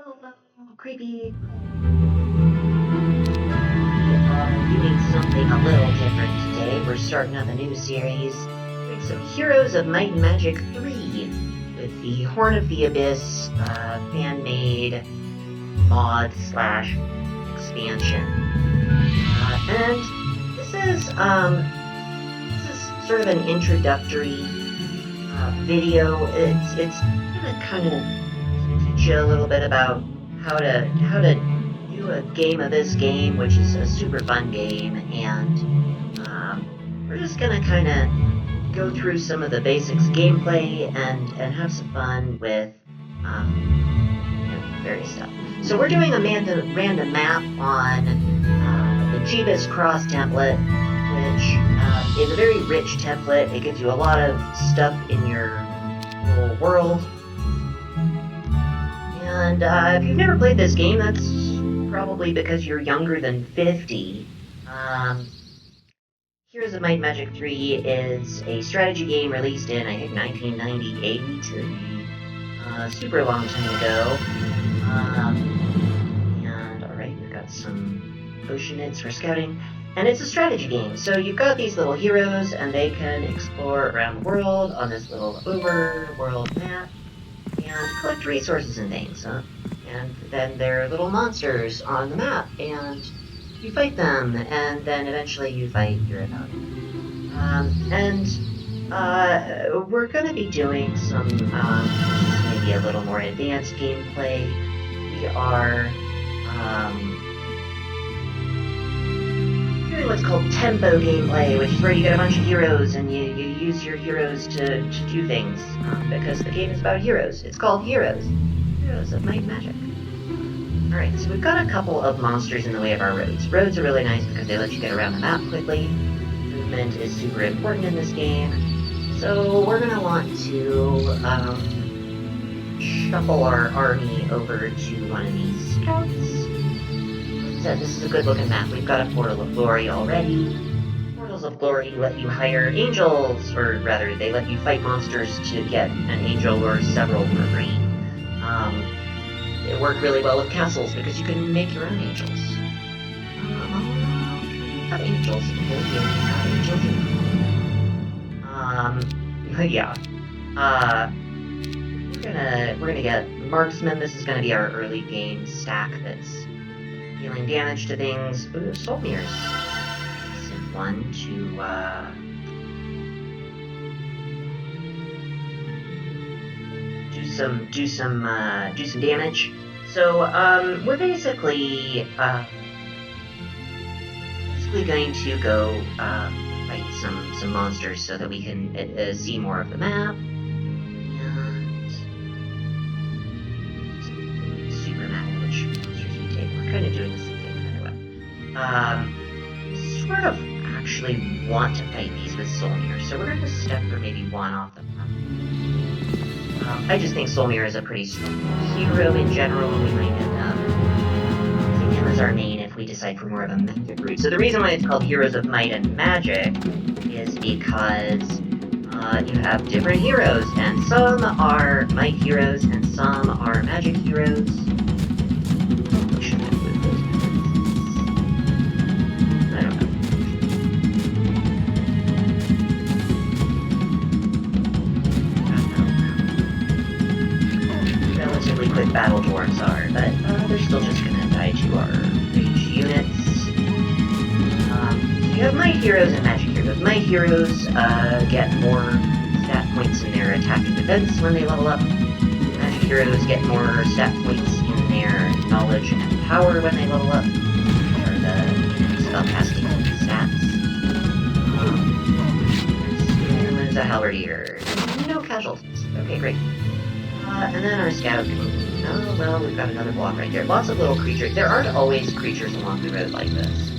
Hello, creepy. Doing something a little different today. We're starting up a new series, doing some Heroes of Might and Magic 3 with the Horn of the Abyss fan-made mod slash expansion. And this is sort of an introductory video. It's gonna kind of teach you a little bit about how to do a game of this game, which is a super fun game, and we're just gonna kind of go through some of the basics gameplay and have some fun with various stuff. So we're doing a random map on the Jeebus Cross template, which is a very rich template. It gives you a lot of stuff in your little world. And if you've never played this game, that's probably because you're younger than 50. Heroes of Might and Magic 3 is a strategy game released in, I think, 1998, super long time ago. And, alright, we've got some Oceanids for scouting. And it's a strategy game, so you've got these little heroes, and they can explore around the world on this little overworld map, and collect resources and things, and then there are little monsters on the map, and you fight them, and then eventually you fight your opponent. We're going to be doing some, maybe a little more advanced gameplay. We are, doing what's called tempo gameplay, which is where you get a bunch of heroes and you use your heroes to do things, because the game is about heroes. It's called Heroes of Might and Magic. Alright, so we've got a couple of monsters in the way of our roads. Roads are really nice because they let you get around the map quickly. Movement is super important in this game. So we're going to want to shuffle our army over to one of these scouts. So this is a good looking map. We've got a Portal of Glory already. Portals of Glory let you hire angels, or rather, they let you fight monsters to get an angel or several for free. It worked really well with castles because you can make your own angels. Have angels. Yeah. We're gonna get marksman. This is gonna be our early game stack that's dealing damage to things. Ooh, soul mirrors. Send one to do some damage. So we're basically going to go fight some monsters so that we can see more of the map. And super map, which monsters we take. We're kind of doing the same thing either way. Sort of actually want to fight these with soul mirrors, so we're going to step for maybe one off the map. I just think Solmir is a pretty strong hero in general, and we might end up using him as our main if we decide for more of a magic route. So the reason why it's called Heroes of Might and Magic is because you have different heroes, and some are might heroes, and some are magic heroes. I don't know. Quick battle dwarves are, but they're still just gonna die to our ranged units. So you have might heroes and magic heroes. Might heroes get more stat points in their attack and defense when they level up. Magic heroes get more stat points in their knowledge and power when they level up. Or the spellcasting stats. And there's a halberdier. No casualties. Okay, great. And then our scout. Oh, well, we've got another block right there. Lots of little creatures. There aren't always creatures along the road like this.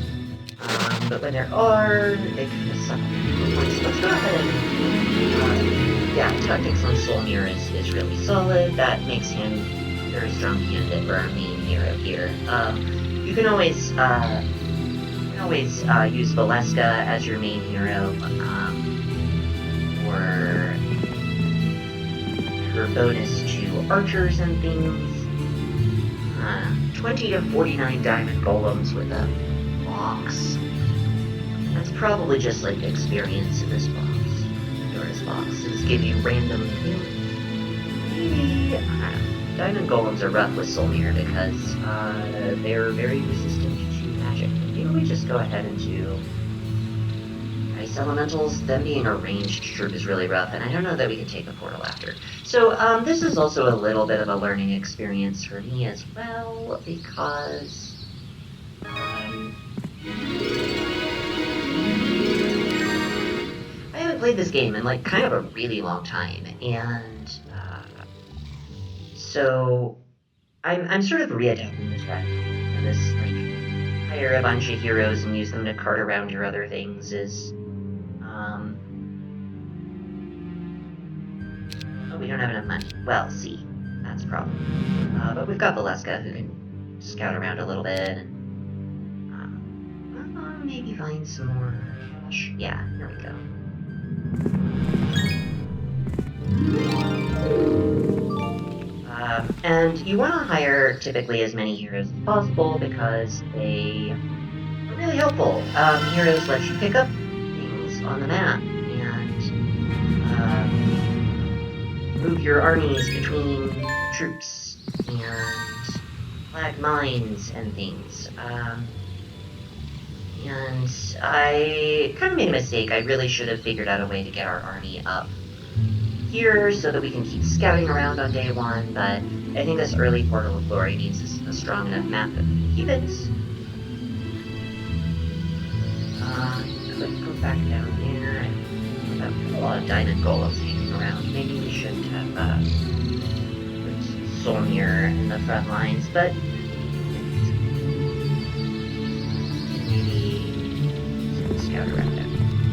But when there are, they kind of suck points. Let's go ahead and... yeah, tactics on Solmir is really solid. That makes him a very strong candidate for our main hero here. You can always use Valeska as your main hero, or her bonus to archers and things. 20 to 49 diamond golems with a box. That's probably just like experience in this box. Pandora's boxes give you random maybe, I don't know. Diamond golems are rough with Solmir because they're very resistant to magic. Maybe we just go ahead and do ice elementals. Them being a ranged troop is really rough, and I don't know that we can take the portal after. So this is also a little bit of a learning experience for me as well, because I haven't played this game in like kind of a really long time, and so I'm sort of readapting this strategy. And this like hire a bunch of heroes and use them to cart around your other things is oh, we don't have enough money. Well, see, that's a problem. But we've got Valeska who can scout around a little bit and maybe find some more cash. Yeah, here we go. And you want to hire typically as many heroes as possible because they are really helpful. Heroes let you pick up things on the map and move your armies between troops and flag mines and things. And I kind of made a mistake. I really should have figured out a way to get our army up here so that we can keep scouting around on day one, but I think this early Portal of Glory means it's a strong enough map that we can keep it. Let's go back down there. I've got a lot of diamond golems hanging around. Maybe we shouldn't have put Solmir in the front lines, but maybe scout around there.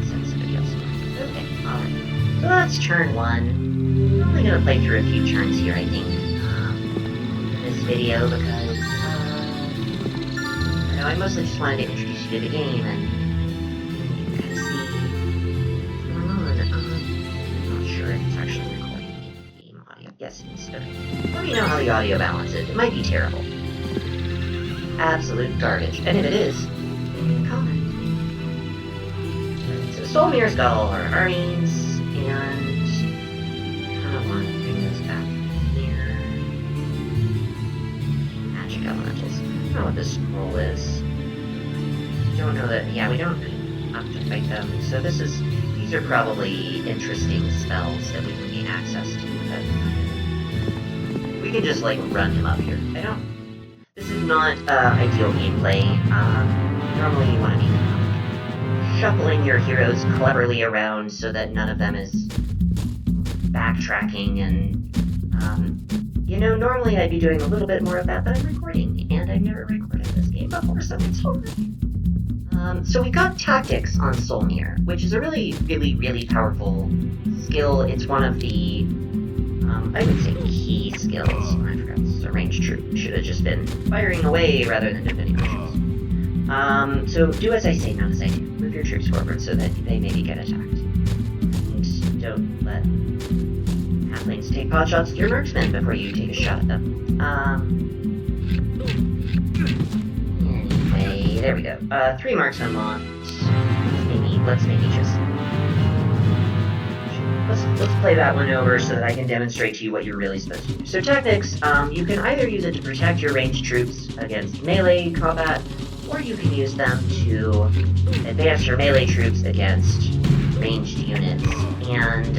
Send somebody else around. Okay, alright. So that's turn one. I'm only going to play through a few turns here, I think, in this video, because, I mostly just wanted to introduce you to the game and kind of see what's going on. I'm not sure if it's actually recording the game audio. Yes, it is. Okay. Let me know how the audio balance is. It might be terrible. Absolute garbage. And if it is, comment. So Solmir's got all our armies. And I kind of want to bring this back here. Magic elementals. I don't know what this scroll is. Don't know that. Yeah, we don't have to fight them. So these are probably interesting spells that we can gain access to. But we can just like run him up here. This is not ideal gameplay. Normally you want to be shuffling your heroes cleverly around so that none of them is backtracking and, normally I'd be doing a little bit more of that, but I'm recording, and I've never recorded this game before, so it's hard. So we got Tactics on Solmir, which is a really, really, really powerful skill. It's one of the, I would say key skills. Oh, I forgot this is a ranged troop. Should have just been firing away rather than defending our troops. So do as I say, not as I do. Move your troops forward so that they maybe get attacked. And don't let halflings take pot shots at your marksmen before you take a shot at them. Anyway, there we go. 3 marksmen lost. Let's play that one over so that I can demonstrate to you what you're really supposed to do. So tactics, you can either use it to protect your ranged troops against melee combat, or you can use them to advance your melee troops against ranged units. And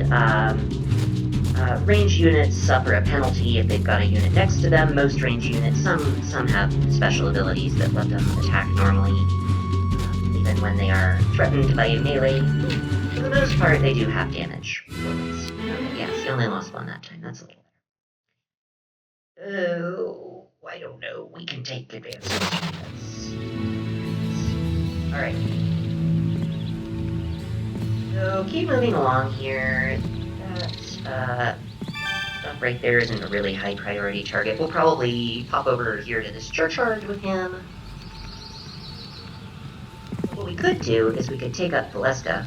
ranged units suffer a penalty if they've got a unit next to them. Most ranged units, some have special abilities that let them attack normally, even when they are threatened by a melee. For the most part, they do have damage. Okay, yes, you only lost one that time. That's a little better. Oh, I don't know. We can take advantage of this. Alright. So, keep moving along here. That stuff right there isn't a really high priority target. We'll probably pop over here to this churchyard with him. What we could do is we could take up Valeska,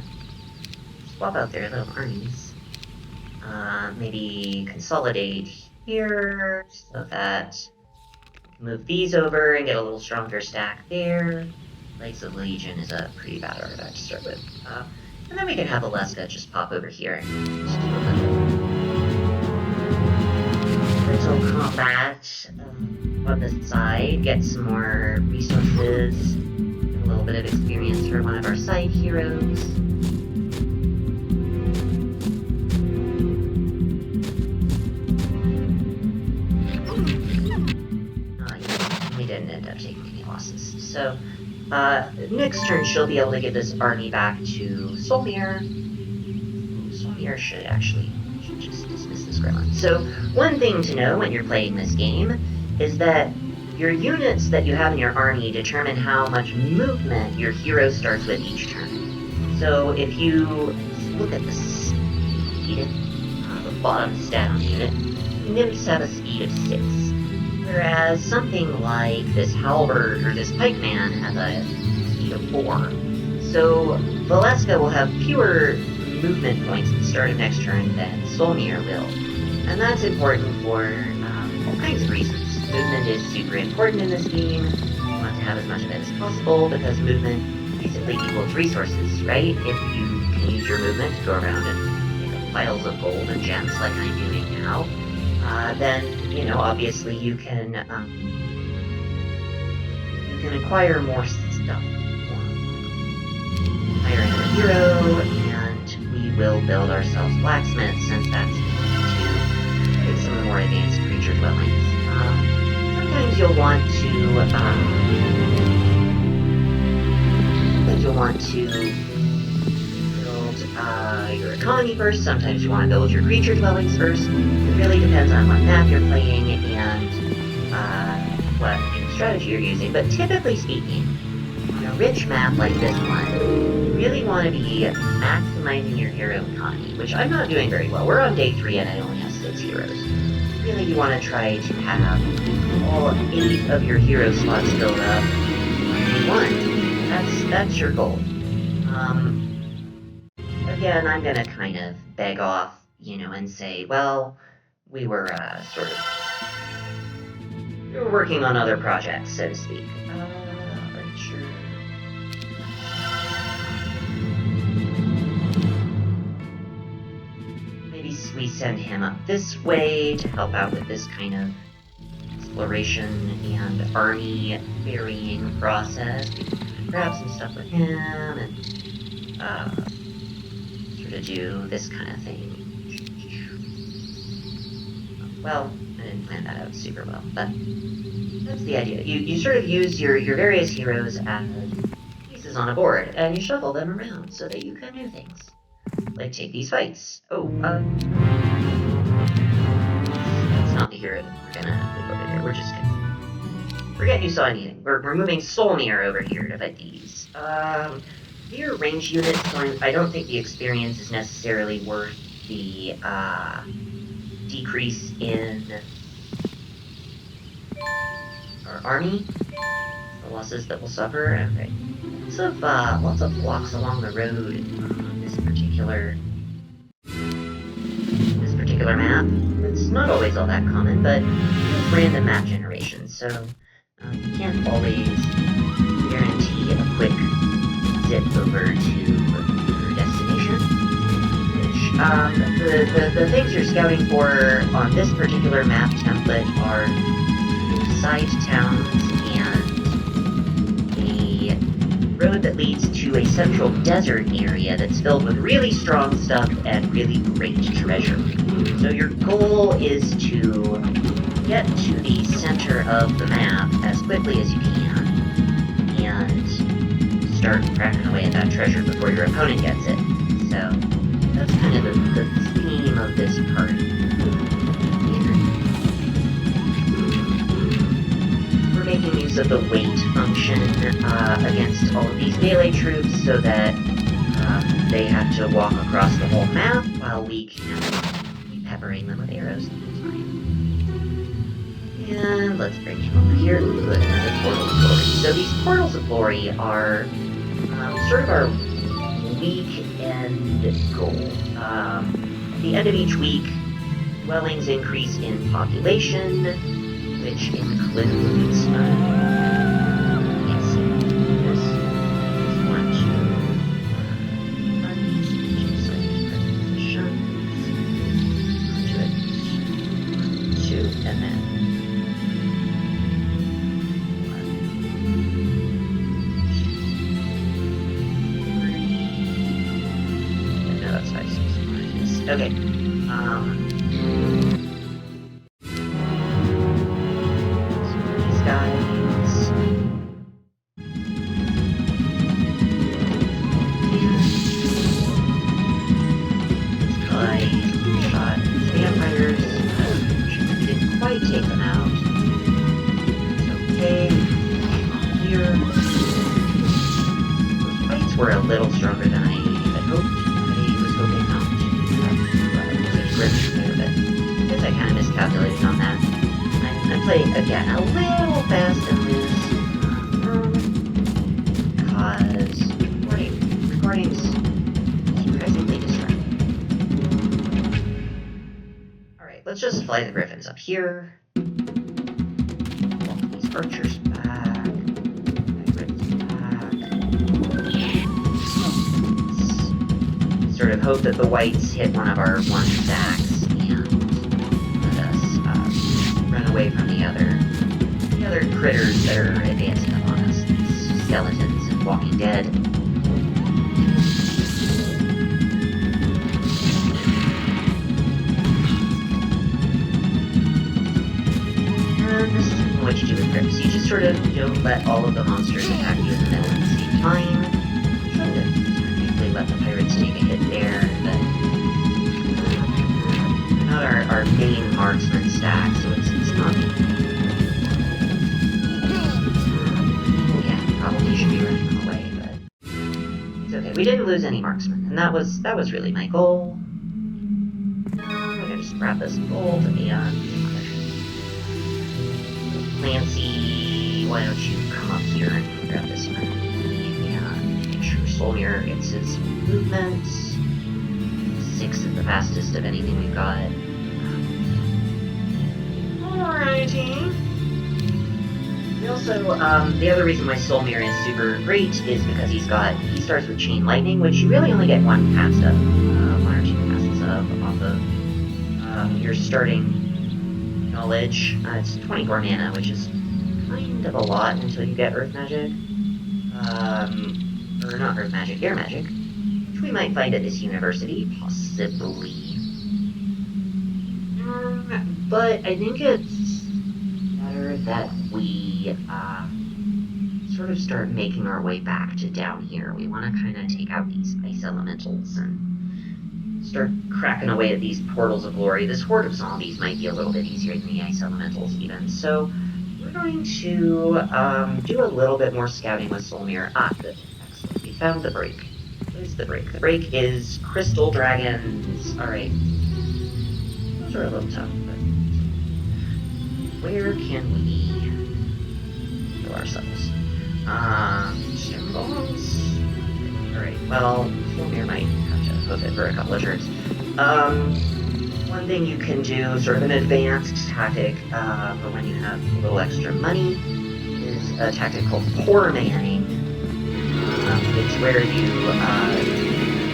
swap out their little armies, maybe consolidate here so that move these over and get a little stronger stack there. Knights of Legion is a pretty bad artifact to start with. And then we can have Alaska just pop over here and just do a little combat on this side, get some more resources, and a little bit of experience for one of our side heroes. We didn't end up taking any losses. So, next turn she'll be able to give this army back to Solmir. Solmir should just dismiss this gremlin. So, one thing to know when you're playing this game is that your units that you have in your army determine how much movement your hero starts with each turn. So, if you look at the speed, the bottom stat on the unit, nymphs have a speed of 6. Whereas something like this halberd or this pikeman has a speed of 4. So Valeska will have fewer movement points at the start of next turn than Solmir will. And that's important for all kinds of reasons. Movement is super important in this game. You want to have as much of it as possible because movement basically equals resources, right? If you can use your movement to go around and pick up piles of gold and gems like I'm doing now, then, obviously you can acquire more stuff. Hire another hero, and we will build ourselves blacksmiths, since that's to get some of the more advanced creature dwellings. Sometimes you'll want to build your economy first, sometimes you want to build your creature dwellings first. It really depends on what map you're playing and what strategy you're using, but typically speaking, on a rich map like this one, you really want to be maximizing your hero economy, which I'm not doing very well. We're on day 3 and I only have 6 heroes. Really, you want to try to have all 8 of your hero slots filled up on day 1. That's your goal. Again, I'm gonna kind of beg off, and say, well, we were we were working on other projects, so to speak. Right, sure. Maybe we send him up this way to help out with this kind of exploration and army burying process. We can grab some stuff with him and to do this kind of thing. Well, I didn't plan that out super well, but that's the idea. You sort of use your various heroes as pieces on a board, and you shuffle them around so that you can do things. Like take these fights. Oh, that's not the hero that we're gonna move over here. We're just gonna forget you saw anything. We're moving Solmir over here to fight these. Your range units, I don't think the experience is necessarily worth the decrease in our army, the losses that we'll suffer. Okay, lots of blocks along the road on this particular map. It's not always all that common, but it's random map generation, so you can't always guarantee a quick zip over to your destination. The things you're scouting for on this particular map template are side towns and a road that leads to a central desert area that's filled with really strong stuff and really great treasure. So your goal is to get to the center of the map as quickly as you can and start cracking away at that treasure before your opponent gets it. So that's kind of the theme of this part here. We're making use of the weight function against all of these melee troops so that they have to walk across the whole map while we can be peppering them with arrows the whole time. And let's bring him over here. Ooh, another portal of glory. So these portals of glory are sort of our week-end goal. At the end of each week, dwellings increase in population, which includes, yes, this is 1, 2, buttons, just like positions, onto it, 1, 2, and then 1, 2, 3, no, that's 5, 6, 1, okay, were a little stronger than I had hoped. I was hoping not to such grip there, but I guess I kind of miscalculated on that. I'm playing, again, a little fast and loose, because recording's surprisingly distracting. Alright, let's just fly the griffins up here. Walk these archers back. Sort of hope that the whites hit one of our 1 stacks and let us run away from the other critters that are advancing upon us, these skeletons and Walking Dead. And this is what you do with grips. You just sort of don't let all of the monsters attack you in the middle at the same time. Let the pirates take a hit there, but not our main marksman stack, so it's not. Yeah, probably should be running away, but it's okay. We didn't lose any marksmen, and that was really my goal. We're gonna just grab this gold and Clancy, why don't you come up here and grab this one? Solmier gets his movements. 6 is the fastest of anything we've got. Alrighty. We also, the other reason why Solmier is super great is because he starts with Chain Lightning, which you really only get 1 cast of, 1 or 2 casts of off of your starting knowledge. It's 24 mana, which is kind of a lot until you get Earth Magic. Or not Earth Magic, Air Magic, which we might find at this university, possibly. But I think it's better that we sort of start making our way back to down here. We want to kind of take out these ice elementals and start cracking away at these portals of glory. This horde of zombies might be a little bit easier than the ice elementals even, so we're going to do a little bit more scouting with Solmier. Good. We found the break. What is the break? The break is crystal dragons. Alright. Those are a little tough, but where can we go ourselves? Symbols? Alright, well, Solmier might have to hoof it for a couple of turns. One thing you can do, sort of an advanced tactic for when you have a little extra money, is a tactic called Poor Manning. It's where you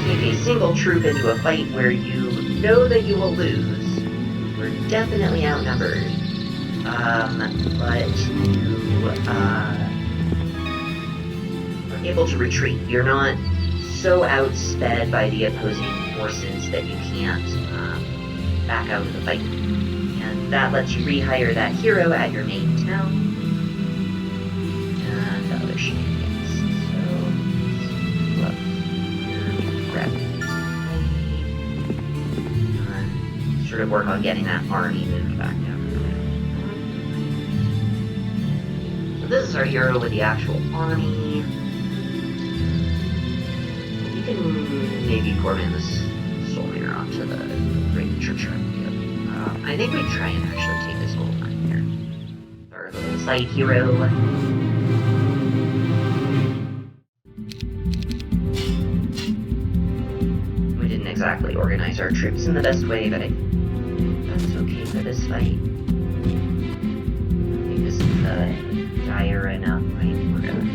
take a single troop into a fight where you know that you will lose. We're definitely outnumbered. But you are able to retreat. You're not so outsped by the opposing forces that you can't back out of the fight. And that lets you rehire that hero at your main town. And other shenanigans. So, look. Grab it. Sort of work on getting that army moved back down. So this is our hero with the actual army. We can maybe coordinate this soldier onto the great church. I think we try and actually take this little one here. Our little side hero. We didn't exactly organize our troops in the best way, but I think that's okay for this fight. dire enough, right? We're gonna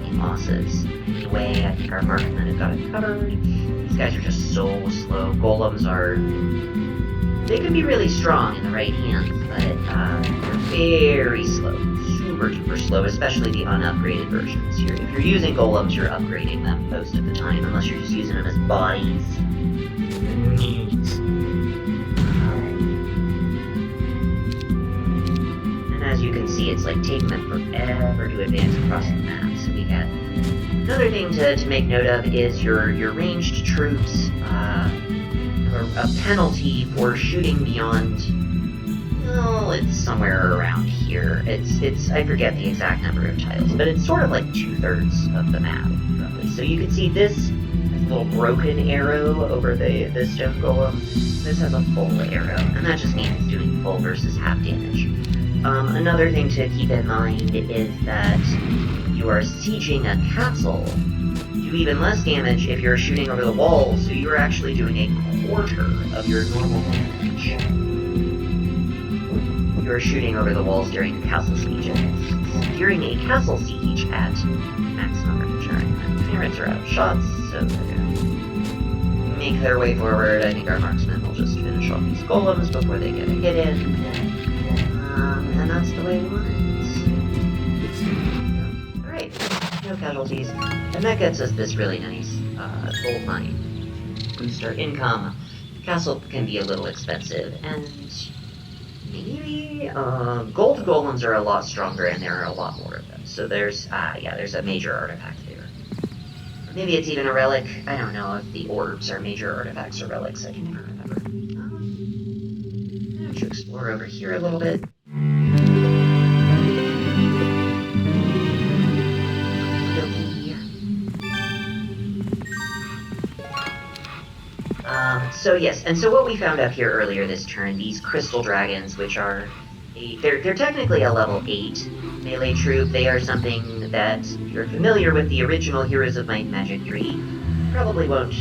any losses. Anyway, I think our marksmen have got it covered. These guys are just so slow. Golems are... They can be really strong in the right hands, but they're very slow. Super duper slow, especially the unupgraded versions. If you're using golems, you're upgrading them most of the time, unless you're just using them as bodies. And as you can see, it's like taking them forever to advance across the map. So we got another thing to make note of is your ranged troops. A penalty for shooting beyond. Oh, it's somewhere around here. It's I forget the exact number of tiles, but it's sort of like 2/3 of the map, roughly. So you can see this little broken arrow over the stone golem. This has a full arrow, and that just means it's doing full versus half damage. Another thing to keep in mind is that you are sieging a castle. You do even less damage if you're shooting over the walls, so you're actually doing a quarter of your normal damage. You're shooting over the walls during a castle siege. During a castle siege at maximum range. Alright, parents are out of shots, so they're gonna make their way forward. I think our marksmen will just finish off these golems before they get a hit in. And that's the way we want it. Alright, no casualties. And that gets us this really nice gold mine. Boost our income. Castle can be a little expensive, and maybe gold golems are a lot stronger, and there are a lot more of them. So there's a major artifact there. Or maybe it's even a relic. I don't know if the orbs are major artifacts or relics. I can never remember. I should explore over here a little bit. So yes, and so what we found out here earlier this turn, these crystal dragons, which are they're technically a level 8 melee troop. They are something that, if you're familiar with the original Heroes of Might and Magic 3, probably won't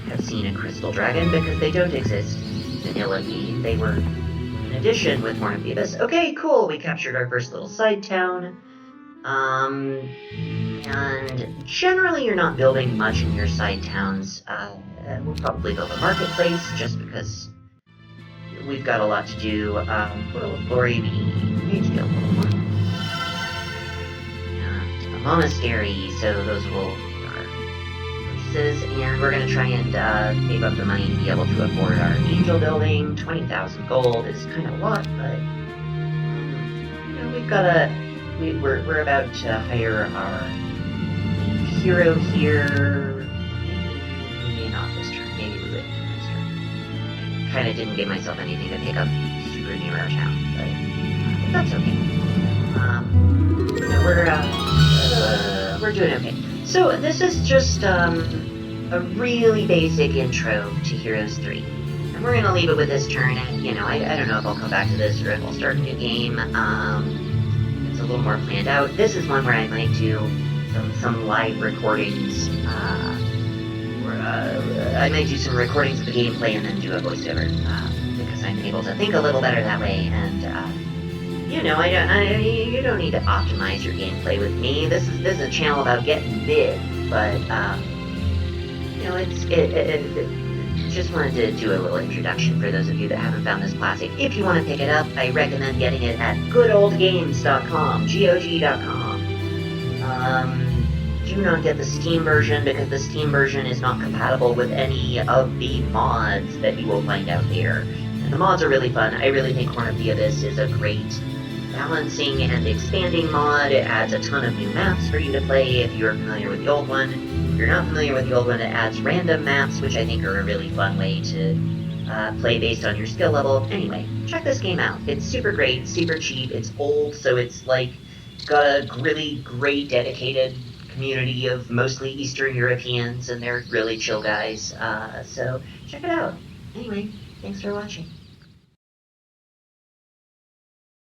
have seen a crystal dragon because they don't exist vanilla-y. They were an addition with Horn of the Abyss. Okay, cool, we captured our first little side town. And generally you're not building much in your side towns. We'll probably build a marketplace, just because we've got a lot to do. Portal of Glory, we need to get a little more. And a monastery, so those will be our places, and we're going to try and save up the money to be able to afford our angel building. 20,000 gold is kind of a lot, but we've got we're about to hire our hero here. Maybe not this turn. Maybe we would this turn. I kind of didn't give myself anything to pick up super near our town, but that's okay. We're doing okay. So this is just a really basic intro to Heroes 3. And we're gonna leave it with this turn, and I don't know if I'll come back to this or if I'll start a new game. It's a little more planned out. This is one where I might do some live recordings, I might do some recordings of the gameplay and then do a voiceover, because I'm able to think a little better that way, and, you don't need to optimize your gameplay with me. This is a channel about getting big, but, just wanted to do a little introduction for those of you that haven't found this classic. If you want to pick it up, I recommend getting it at goodoldgames.com, GOG.com. Do not get the Steam version, because the Steam version is not compatible with any of the mods that you will find out there. And the mods are really fun. I really think Horn of the Abyss is a great balancing and expanding mod. It adds a ton of new maps for you to play if you're familiar with the old one. If you're not familiar with the old one, it adds random maps, which I think are a really fun way to play based on your skill level. Anyway, check this game out. It's super great, super cheap, it's old, so it's like got a really great dedicated community of mostly Eastern Europeans, and they're really chill guys, so check it out. Anyway, thanks for watching.